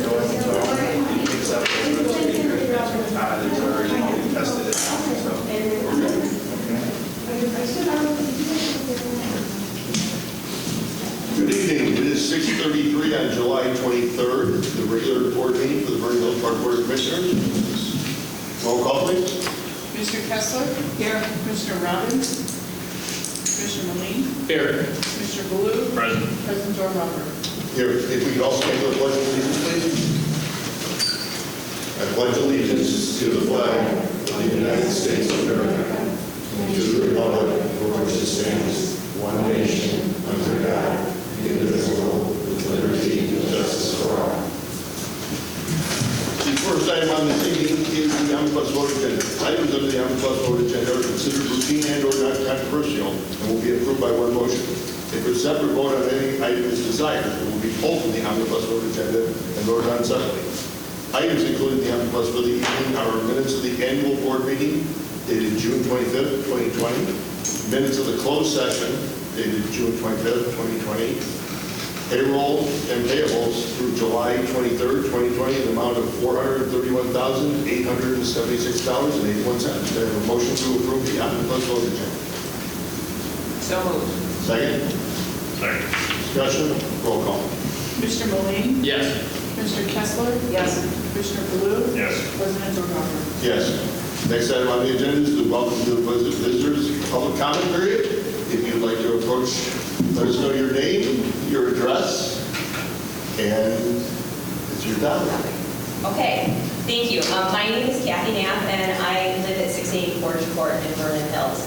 going to accept it. Todd has already tested it, so we're good. Good evening. It is 6:33 on July 23rd, the regular board meeting for the Vernon Hills Park Board of Commissioners. Roll call, please. Commissioner Kessler? Here. Commissioner Robbins? Commissioner Moline? Here. Commissioner Blue? Present. President Dornbach? Here, if we could all stand for the pledge of allegiance, please. I pledge allegiance to the flag of the United States of America and to the republic for which it stands, one nation, under God, indivisible, with liberty and justice for all. The first item on this evening is the omnibus vote agenda. Items under the omnibus vote agenda are considered routine and/or not controversial and will be approved by one motion. If a separate vote on any item is desired, it will be pulled from the omnibus vote agenda and voted on separately. Items included in the omnibus for the evening are minutes of the annual board meeting dated June 25th, 2020, minutes of the closed session dated June 25th, 2020, payroll and payables through July 23rd, 2020 in the amount of $431,876.81. Do I have a motion to approve the omnibus vote agenda? So moved. Second? Second. Discussion? Roll call. Commissioner Moline? Yes. Commissioner Kessler? Yes. Commissioner Blue? Yes. President Dornbach? Yes. Next item on the agenda is the welcome to the visitors public comment period. If you'd like to approach, let us know your name, your address, and it's your time. Okay, thank you. My name is Kathy Knapp, and I live at 680 Forge Court in Vernon Hills.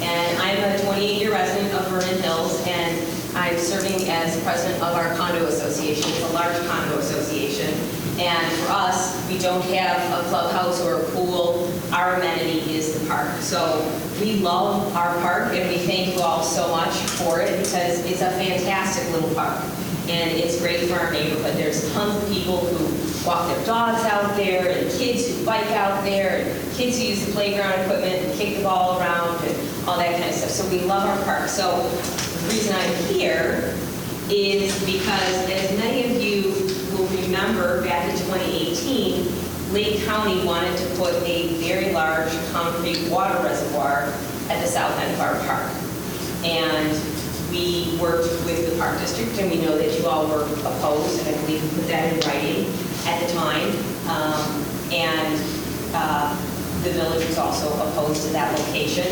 And I'm a 28-year resident of Vernon Hills, and I'm serving as president of our condo association. It's a large condo association. And for us, we don't have a clubhouse or a pool. Our amenity is the park. So we love our park, and we thank you all so much for it because it's a fantastic little park. And it's great for our neighborhood. There's tons of people who walk their dogs out there, and kids who bike out there, and kids who use the playground equipment and kick the ball around and all that kind of stuff. So we love our park. So the reason I'm here is because, as many of you will remember, back in 2018, Lake County wanted to put a very large concrete water reservoir at the south end of our park. And we worked with the Park District, and we know that you all were opposed, and I believe we put that in writing at the time. The village was also opposed to that location.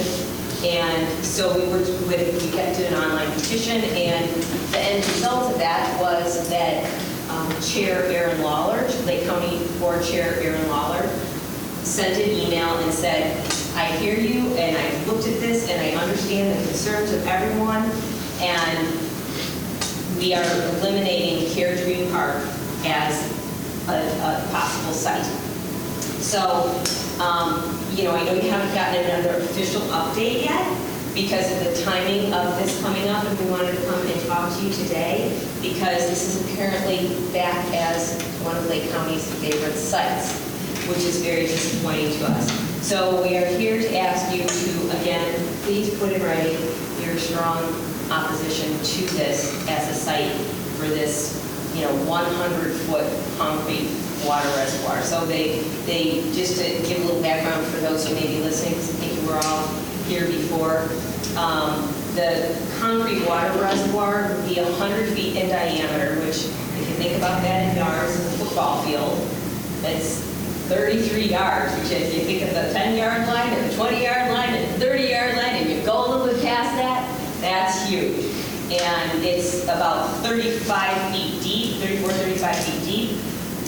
And so we kept doing an online petition, and the end result of that was that Chair Aaron Lawler, Lake County Board Chair Aaron Lawler, sent an email and said, I hear you, and I looked at this, and I understand the concerns of everyone, and we are eliminating Care Dream Park as a possible site. So, I know you haven't gotten another official update yet because of the timing of this coming up, and we wanted to come and talk to you today because this is apparently back as one of Lake County's favorite sites, which is very disappointing to us. So we are here to ask you to, again, please put in writing your strong opposition to this as a site for this, 100-foot concrete water reservoir. So they just to give a little background for those who may be listening, because I think you were all here before. The concrete water reservoir would be 100 feet in diameter, which, if you think about that in yards, is a football field. It's 33 yards, which if you think of the 10-yard line and the 20-yard line and the 30-yard line, and you go a little bit past that, that's huge. And it's about 35 feet deep, 34, 35 feet deep. A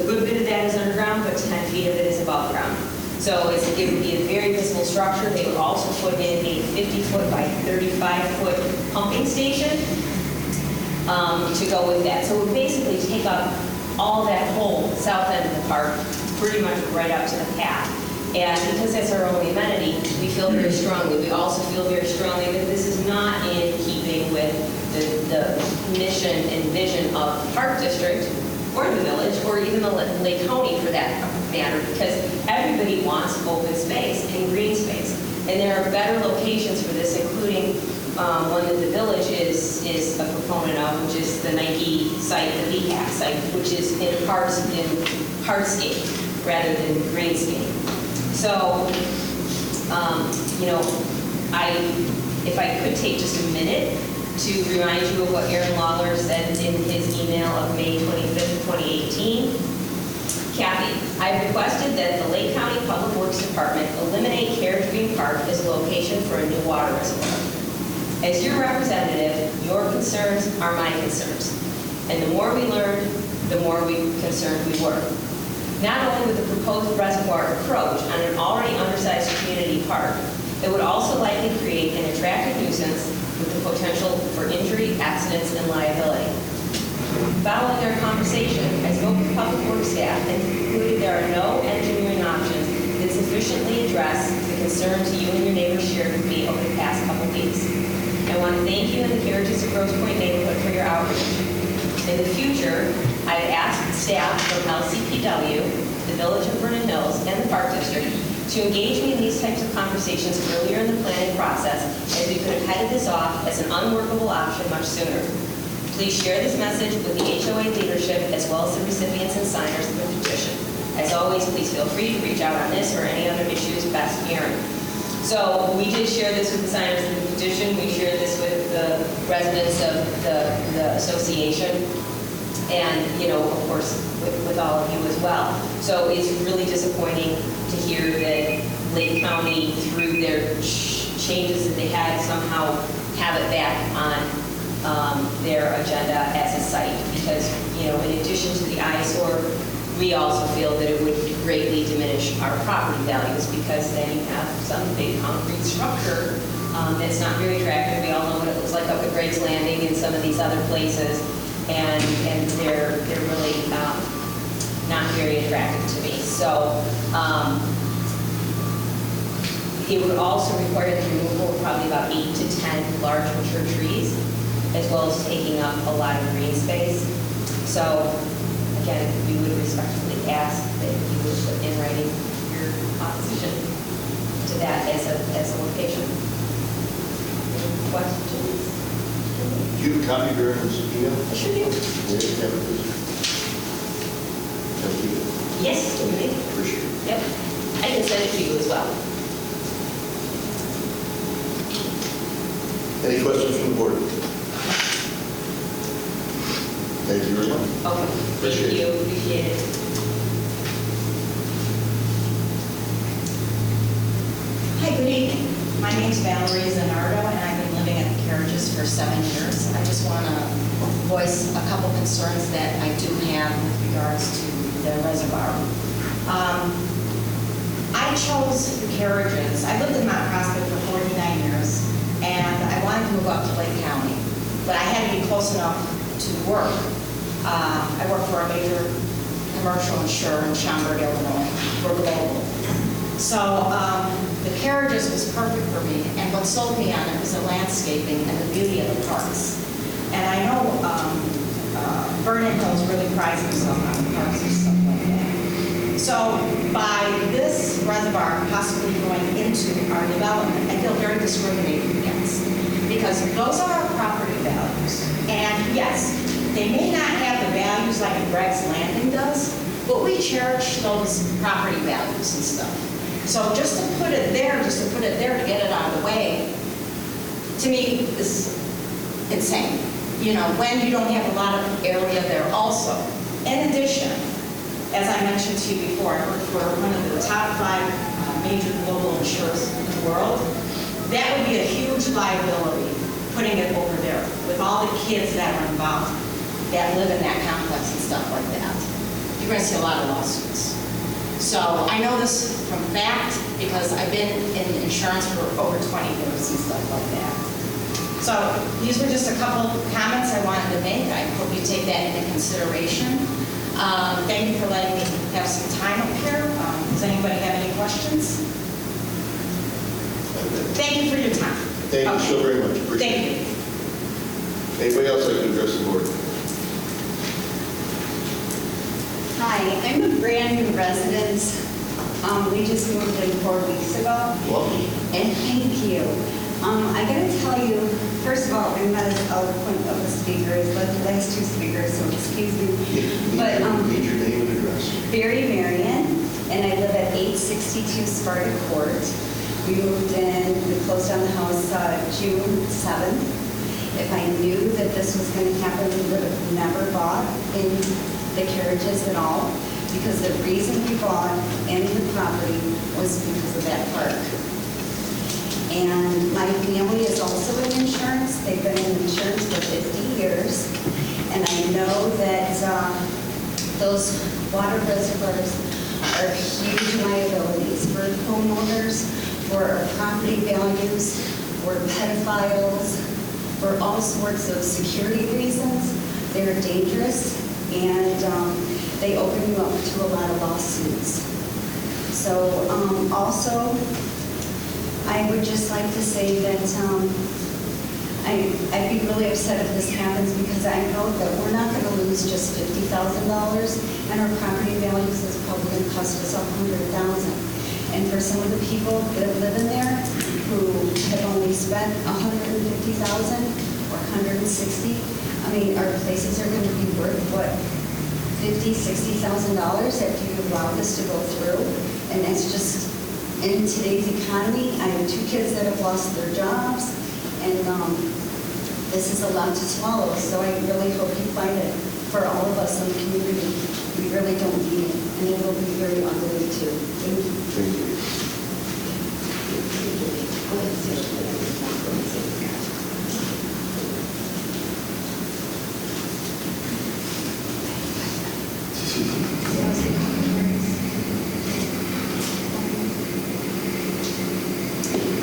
good bit of that is underground, but 10 feet of it is above ground. So it would be a very visible structure. They would also put in a 50-foot by 35-foot pumping station to go with that. So it would basically take up all that whole south end of the park, pretty much right up to the path. And because that's our only amenity, we feel very strongly. We also feel very strongly that this is not in keeping with the mission and vision of the Park District or the village, or even the Lake County for that matter, because everybody wants open space and green space. And there are better locations for this, including one that the village is a proponent of, which is the Nike site, the VHAC site, which is in hardscape rather than greenscape. So, if I could take just a minute to remind you of what Aaron Lawler said in his email of May 25th, 2018. Kathy, I've requested that the Lake County Public Works Department eliminate Carriage Green Park as a location for a new water reservoir. As your representative, your concerns are my concerns. And the more we learned, the more concerned we were. Not only would the proposed reservoir approach on an already undersized community park, it would also likely create an attractive nuisance with the potential for injury, accidents, and liability. Following our conversation, I spoke with public works staff and concluded there are no engineering options that sufficiently address the concerns you and your neighbors shared with me over the past couple weeks. I want to thank you and the Carriages of Grosse Pointe neighborhood for your outreach. In the future, I've asked staff from LCPW, the Village of Vernon Hills, and the Park District to engage me in these types of conversations earlier in the planning process, as we could have headed this off as an unworkable option much sooner. Please share this message with the HOA leadership as well as the recipients and signers of the petition. As always, please feel free to reach out on this or any other issues best Aaron. So we did share this with the signers of the petition. We shared this with the residents of the association, and of course with all of you as well. So it's really disappointing to hear that Lake County, through their changes that they had, somehow have it back on their agenda as a site, because in addition to the eyesore, we also feel that it would greatly diminish our property values, because then you have some big concrete structure that's not very attractive. We all know what it looks like up at Greg's Landing and some of these other places, and they're really not very attractive to me. So it would also require the removal of probably about 8 to 10 large mature trees, as well as taking up a lot of green space. So again, we would respectfully ask that you would put in writing your opposition to that as a location. Any questions? Do you have a copy of Aaron's email? I sure do. Yes, you may. Appreciate it. Yep. I can send it to you as well. Any questions from the board? Thank you very much. Okay. Appreciate Thank you. it. Appreciate it. Hi, good evening. My name's Valerie Zanardo, and I've been living at the Carriages for 7 years. I just want to voice a couple concerns that I do have with regards to the reservoir. I chose the Carriages. I lived in Mount Prospect for 49 years, and I wanted to move up to Lake County, but I had to be close enough to work. I work for a major commercial insurer in Schaumburg, Illinois. We're global. So the Carriages was perfect for me, and what sold me on it was the landscaping and the beauty of the parks. And I know Vernon Hills really prides himself on the parks and stuff like that. So by this reservoir possibly going into our development, I feel very discriminated against, because those are our property values. And yes, they may not have the values like Greg's Landing does, but we cherish those property values and stuff. So just to put it there to get it out of the way, to me, is insane. When you don't have a lot of area there also. In addition, as I mentioned to you before, I work for one of the top 5 major global insurers in the world. That would be a huge liability, putting it over there, with all the kids that are involved, that live in that complex and stuff like that. You're going to see a lot of lawsuits. So I know this from fact, because I've been in insurance for over 20 years and stuff like that. So these were just a couple comments I wanted to make. I hope you take that into consideration. Thank you for letting me have some time up here. Does anybody have any questions? Thank you for your time. Thank you so very much. Appreciate Thank it. you. Anybody else like to address the board? Hi, I'm a brand new resident. We just moved in 4 weeks ago. Welcome. And thank you. I gotta tell you, First of all, I'm not as eloquent of a speaker as the last two speakers, so excuse me. But Need your name and address. Barry Marion, and I live at 862 Sparta Court. We moved in, we closed on the house June 7th. If I knew that this was going to happen, we would have never bought in the carriages at all, because the reason we bought in the property was because of that park. And my family is also in insurance. They've been in insurance for 50 years. And I know that those water reservoirs are huge liabilities for homeowners, for our property values, for pedophiles, for all sorts of security reasons. They're dangerous, and they open you up to a lot of lawsuits. So also, I would just like to say that I'd be really upset if this happens, because I know that we're not going to lose just $50,000, and our property values is probably going to cost us $100,000. And for some of the people that live in there who have only spent $150,000 or $160,000, I mean, our places are going to be worth, what, $50,000, $60,000 after you allow this to go through. And that's just, in today's economy, I have two kids that have lost their jobs, and this is a lot to swallow. So I really hope you fight it for all of us in the community. We really don't need it, and it will be very ugly too. Thank you. Thank you.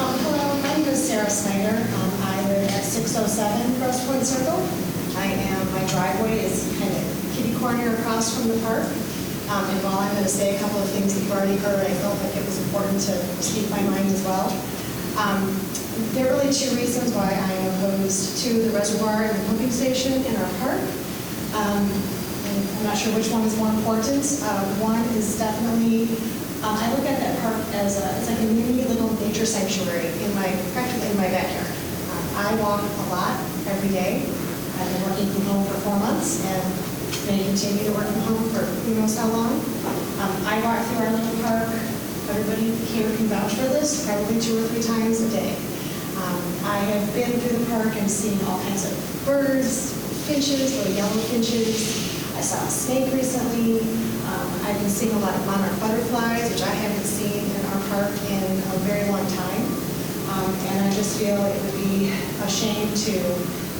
Hello, my name is Sarah Snyder. I live at 607 Grosse Pointe Circle. My driveway is kind of kitty corner across from the park. And while I'm going to say a couple of things that you've already heard, I felt like it was important to speak my mind as well. There are really two reasons why I am opposed to the reservoir and the pumping station in our park. And I'm not sure which one is more important. One is definitely, I look at that park as it's like a mini little nature sanctuary practically in my backyard. I walk a lot every day. I've been working from home for 4 months and may continue to work from home for who knows how long. I walk through our little park. Everybody here can vouch for this, probably 2 or 3 times a day. I have been through the park and seen all kinds of birds, finches, little yellow finches. I saw a snake recently. I've been seeing a lot of monarch butterflies, which I haven't seen in our park in a very long time. And I just feel it would be a shame to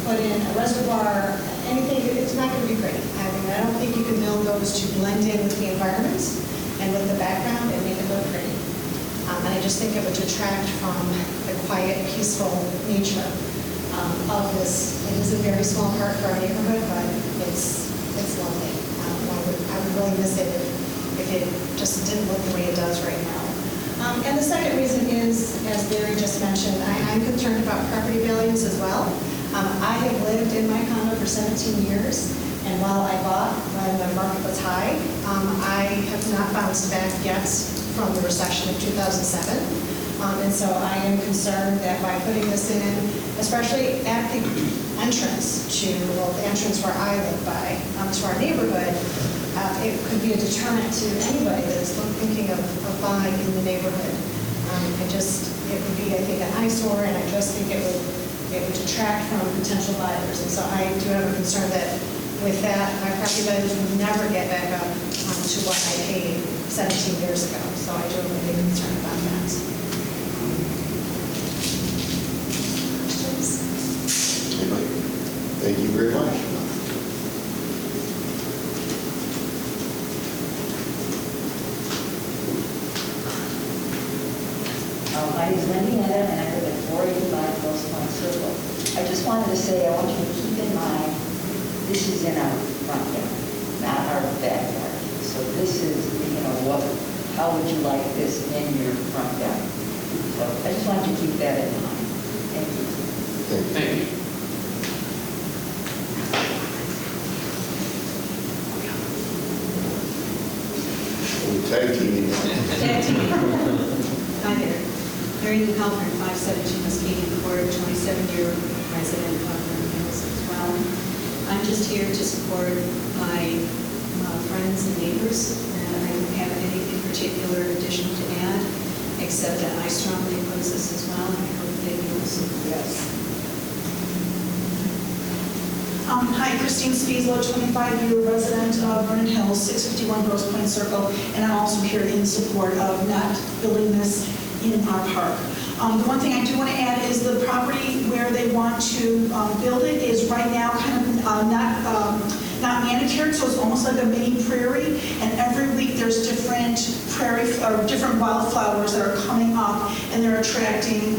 put in a reservoir, anything. It's not going to be great. I mean, I don't think you can build those to blend in with the environment and with the background and make it look pretty. And I just think it would detract from the quiet, peaceful nature of this. It is a very small park for our neighborhood, but it's lovely. I would really miss it if it just didn't look the way it does right now. And the second reason is, as Barry just mentioned, I'm concerned about property values as well. I have lived in my condo for 17 years, and while I bought when the market was high, I have not bounced back yet from the recession of 2007. And so I am concerned that by putting this in, especially at the entrance the entrance where I live by, to our neighborhood, it could be a deterrent to anybody that is thinking of buying in the neighborhood. It would be, I think, an eyesore, and I just think it would detract from potential buyers. And so I do have a concern that with that, my property values will never get back up to what I paid 17 years ago. So I do have a big concern about that. Questions? Anybody? Thank you very much. My name is Wendy Netta, and I live at 485 Grosse Pointe Circle. I just wanted to say, I want you to keep in mind, this is in our front yard, not our backyard. So this is, how would you like this in your front yard? So I just want you to keep that in mind. Thank you. Thank you. Tag teaming. Hi there. Mary Lou Halpern, 517 Muscatine Court, 27-year resident of Vernon Hills as well. I'm just here to support my friends and neighbors, and I don't have anything particular additional to add, except that I strongly oppose this as well, and I hope they will also. Yes. Hi, Christine Spieslo, 25-year resident of Vernon Hills, 651 Grosse Pointe Circle, and I'm also here in support of not building this in our park. The one thing I do want to add is the property where they want to build it is right now kind of not manicured, so it's almost like a mini prairie, and every week there's different different wildflowers that are coming up, and they're attracting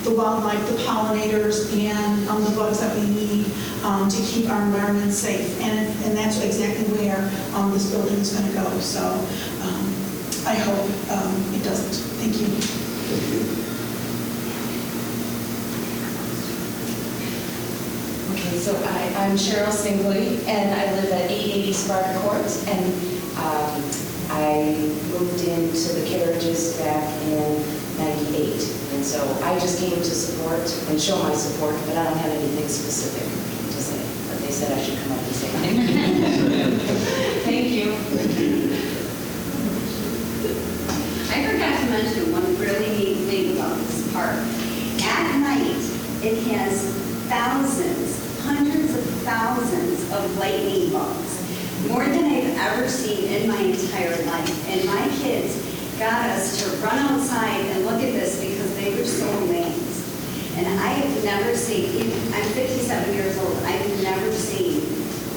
the wildlife, the pollinators, and the bugs that we need to keep our environment safe, and that's exactly where this building is going to go. So I hope it doesn't. Thank you. Thank you. Okay, so I'm Cheryl Singley, and I live at 880 Sparta Court, and I moved into the Carriages back in '98, and so I just came to support and show my support, but I don't have anything specific to say, but they said I should come up and say thank you. Thank you. Thank you. I forgot to mention one really neat thing about this park. At night, it has thousands, hundreds of thousands of lightning bugs, more than I've ever seen in my entire life. And my kids got us to run outside and look at this because they were so amazed. And I have never seen, I'm 57 years old, I've never seen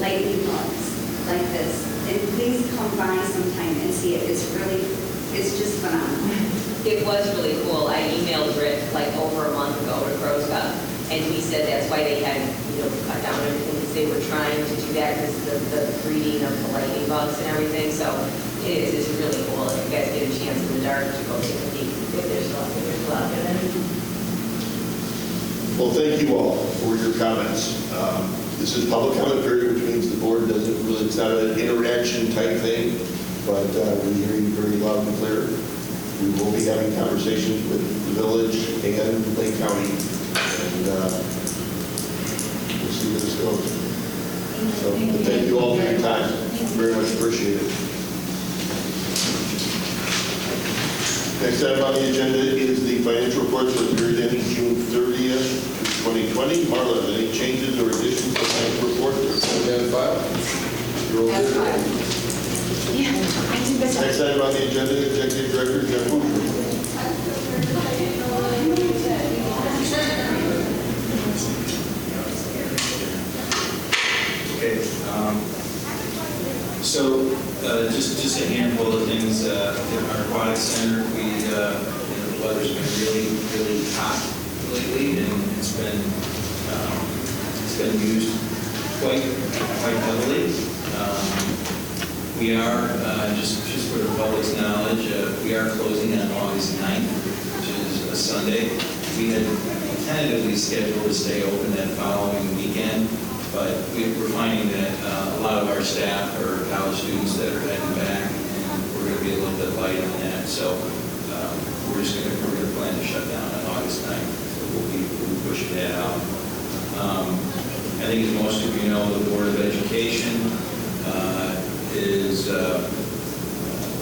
lightning bugs like this. And please come by sometime and see it. It's just phenomenal. It was really cool. I emailed Rick like over a month ago to Crozga, and he said that's why they had, cut down everything, because they were trying to do that because of the breeding of the lightning bugs and everything. So it's really cool if you guys get a chance in the dark to go take a peek. If there's luck, Well, thank you all for your comments. This is public comment period, which means the board doesn't really, it's not an interaction type thing, but we hear you very loud and clear. We will be having conversations with the village and Lake County, and we'll see where this goes. So thank you all for your time. Very much appreciated. Next item on the agenda is the financial reports for the period ending June 30th, 2020. Marla, any changes or additions to the financial report? Next item on the agenda, Executive Director Jeff Boucher. Okay, so just a handful of things. In our aquatic center, the weather's been really hot lately, and it's been used quite heavily. We are, just for the public's knowledge, we are closing on August 9th, which is a Sunday. We had tentatively scheduled to stay open that following weekend, but we're finding that a lot of our staff are college students that are heading back, and we're going to be a little bit light on that. So we're going to plan to shut down on August 9th. So we'll be pushing that out. I think as most of you know, the Board of Education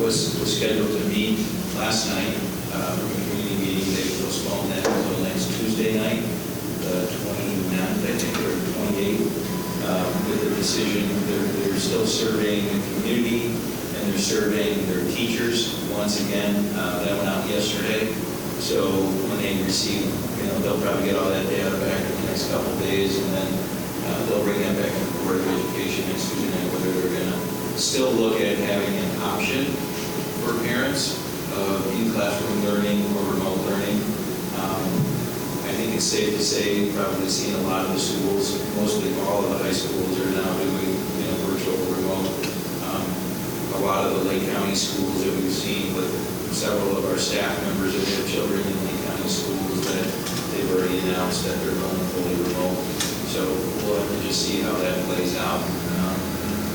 was scheduled to meet last night for a community meeting. They postponed that until next Tuesday night, the 29th, I think, or 28th, with the decision. They're still surveying the community, and they're surveying their teachers once again. That went out yesterday. So when they receive, they'll probably get all that data back in the next couple of days, and then they'll bring that back to the Board of Education next Tuesday night, whether they're going to still look at having an option for parents of in-classroom learning or remote learning. I think it's safe to say you've probably seen a lot of the schools, mostly all of the high schools are now doing virtual or remote. A lot of the Lake County schools that we've seen with several of our staff members that have children in Lake County schools that they've already announced that they're going fully remote. So we'll have to just see how that plays out.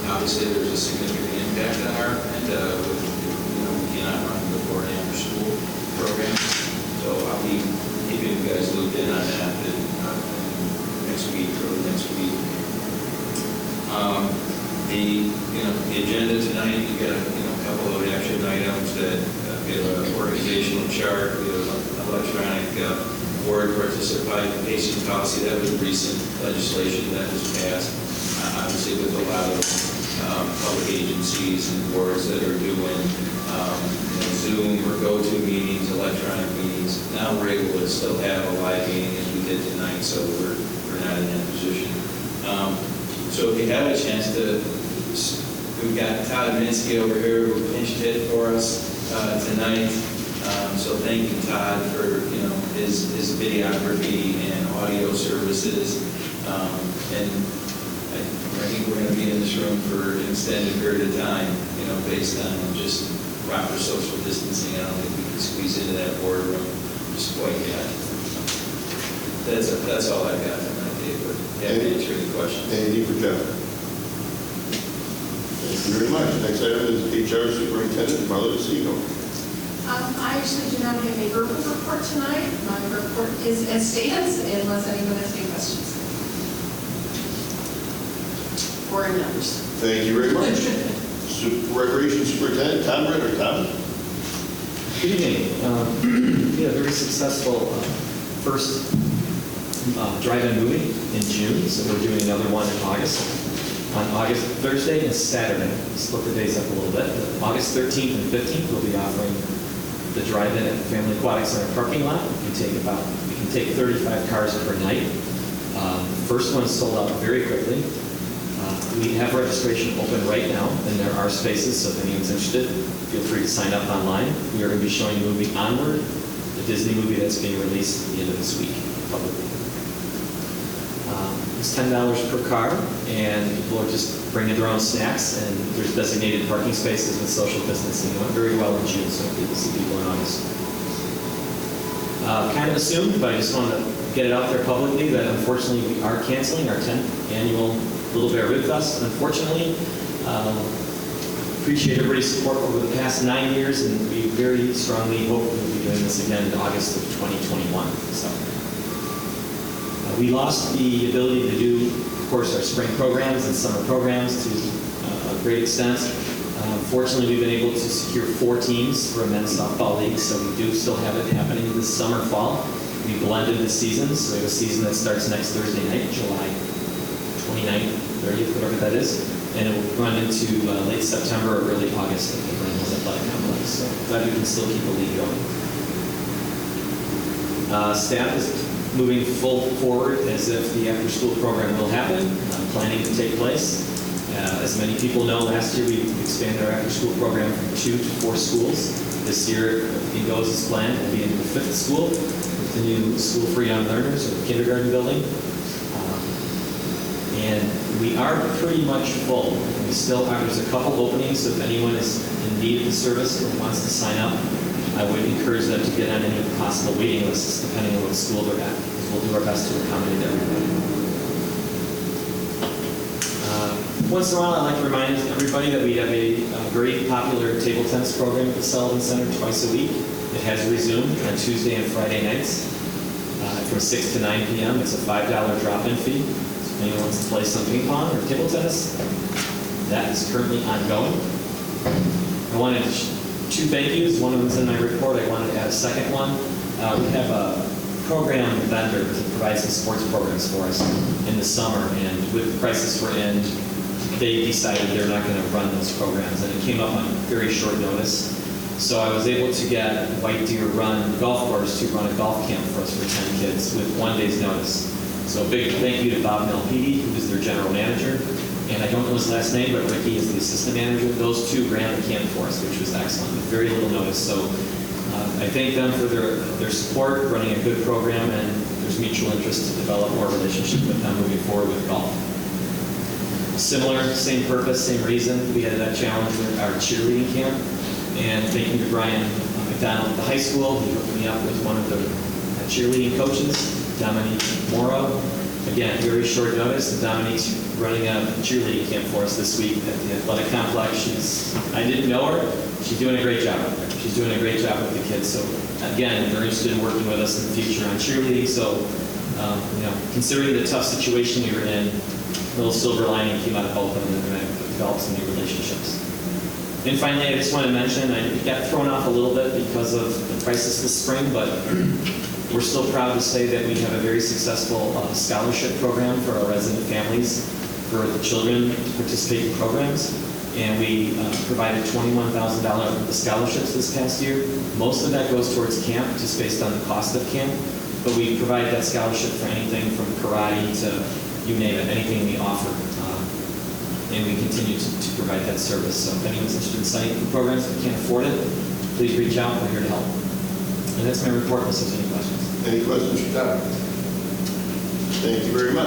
Obviously, there's a significant impact on our end. We cannot run before and after school program. So I'll be keeping you guys looped in on that. And The agenda tonight, you got a couple of action items that we have an organizational chart, we have an electronic board participation policy. That was recent legislation that was passed, obviously with a lot of public agencies and boards that are doing Zoom or go-to meetings, electronic meetings. Now we're able to still have a live meeting as we did tonight, so we're not in that position. So if you have a chance to, we've got Todd Minsky over here who pinched hit for us tonight. So thank you, Todd, for his videography and audio services. And I think we're going to be in this room for an extended period of time, based on just proper social distancing. I don't think we can squeeze into that boardroom just quite yet. That's all I've got tonight, Dave. But happy to answer any questions. Anything for Jeff? Thank you very much. Next item is HR Superintendent Marla DeSico. I actually do not have a verbal report tonight. My report is as stated, unless anyone has any questions. Or numbers. Thank you very much. Recreation Superintendent Tom Ritter. Tom? Good evening. We had a very successful first drive-in movie in June, so we're doing another one in August. On August Thursday and Saturday, we split the days up a little bit. August 13th and 15th, we'll be offering the drive-in at the Family Aquatic Center parking lot. We can take 35 cars per night. The first one sold out very quickly. We have registration open right now, and there are spaces, so if anyone's interested, feel free to sign up online. We are going to be showing the movie Onward, the Disney movie that's being released at the end of this week, publicly. It's $10 per car, and people are just bringing their own snacks, and there's designated parking spaces with social distancing. It went very well in June, so people see people in August. Kind of assumed, but I just wanted to get it out there publicly that unfortunately we are canceling our 10th annual Little Bear Rib Fest. Unfortunately, appreciate everybody's support over the past 9 years, and we very strongly hope we'll be doing this again in August of 2021. So we lost the ability to do, of course, our spring programs and summer programs to a great extent. Fortunately, we've been able to secure 4 teams for a men's softball league, so we do still have it happening this summer, fall. We blended the seasons, so we have a season that starts next Thursday night, July 29th, 30th, whatever that is, and it will run into late September or early August at the Vernon Athletic Complex. So glad we can still keep the league going. Staff is moving full forward as if the after-school program will happen, planning to take place. As many people know, last year we expanded our after-school program from 2 to 4 schools. This year, if it goes as planned, we'll be in the 5th school with the new School for Young Learners, or kindergarten building. And we are pretty much full. We still are, there's a couple openings, so if anyone is in need of the service or wants to sign up, I would encourage them to get on any possible waiting lists, depending on what school they're at, because we'll do our best to accommodate everybody. Once in a while, I like to remind everybody that we have a very popular table tennis program at the Sullivan Center twice a week. It has resumed on Tuesday and Friday nights from 6 to 9 p.m. It's a $5 drop-in fee. So if anyone wants to play some ping pong or table tennis, that is currently ongoing. I wanted 2 thank yous. One of them's in my report. I wanted to add a second one. We have a program vendor to provide some sports programs for us in the summer, and with the crisis we're in, they decided they're not going to run those programs, and it came up on very short notice. So I was able to get White Deer Run Golf Course to run a golf camp for us for 10 kids with 1 day's notice. So a big thank you to Bob Melpede, who is their general manager, and I don't know his last name, but Ricky is the assistant manager. Those 2 ran the camp for us, which was excellent, with very little notice. So I thank them for their support, running a good program, and there's mutual interest to develop more relationship with them moving forward with golf. Similar, same purpose, same reason. We had that challenge with our cheerleading camp, and thank you to Brian McDonald at the high school. He hooked me up with one of the cheerleading coaches, Dominique Morrow. Again, very short notice. Dominique's running a cheerleading camp for us this week at the athletic complex. I didn't know her. She's doing a great job out there. She's doing a great job with the kids. So again, they're interested in working with us in the future on cheerleading. So, considering the tough situation we were in, a little silver lining came out of both of them, and I develop some new relationships. And finally, I just want to mention, I got thrown off a little bit because of the crisis this spring, but we're still proud to say that we have a very successful scholarship program for our resident families for the children to participate in programs. And we provided $21,000 worth of scholarships this past year. Most of that goes towards camp, just based on the cost of camp. But we provide that scholarship for anything from karate to, you name it, anything we offer. And we continue to provide that service. So if anyone's interested in signing up for programs but can't afford it, please reach out. We're here to help. And that's my report, unless there's any questions. Any questions for Tom? Thank you very much.